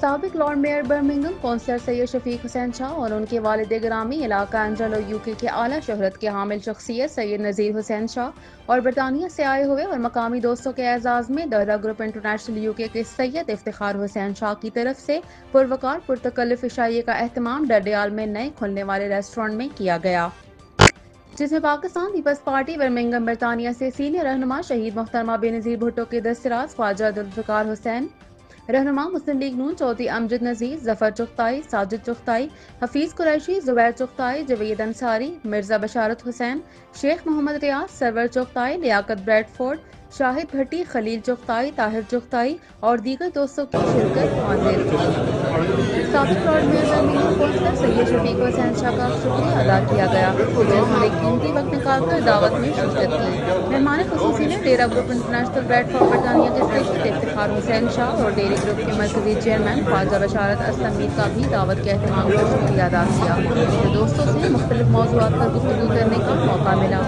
سابق lord mayor Birmingham counsellor سید شفیق حسین شاہ اور ان کے والد گرامی علاقہ انجلو یوکے کے اعلیٰ شہرت کے حامل شخصیت سید نذیر حسین شاہ اور برطانیہ سے آئے ہوئے اور مقامی دوستوں کے اعزاز میں درہ گروپ انٹرنیشنل یوکے کے سید افتخار حسین شاہ کی طرف سے پروقار پرتکلف عشائیے کا اہتمام ڈڈیال میں نئے کھلنے والے ریسٹورانٹ میں کیا گیا، جس میں پاکستان پیپلز پارٹی برمنگھم برطانیہ سے سینئر رہنما شہید محترمہ بے نظیر بھٹو کے دستراز خواجہ ذوالفقار حسین، رہنما مسلم لیگ نون چودھری امجد نذیر، ظفر چغتائی، ساجد چغتائی، حفیظ قریشی، زبیر چغتائی، جوید انصاری، مرزا بشارت حسین، شیخ محمد ریاض، سرور چغتائی، لیاقت بریڈ فورڈ، شاہد بھٹی، خلیل چغتائی، طاہر چغتائی اور دیگر دوستوں کی شرکت حاضر تھی۔ سابق لارڈ میئر برمنگھم کونسلر سید شفیق حسین شاہ کا شکریہ ادا کیا گیا، جنہوں نے قیمتی وقت نکال کر دعوت میں شرکت کی۔ مہمان خصوصی نے ڈیرہ گروپ انٹرنیشنل بریڈ فورڈ برطانیہ کے سید افتخار حسین شاہ اور ڈیری گروپ کے مرکزی چیئرمین خواجہ بشارت اسلم میر کا بھی دعوت کے اہتمام کا شکریہ ادا کیا، جو دوستوں سے مختلف موضوعات پر گفتگو کرنے کا موقع ملا۔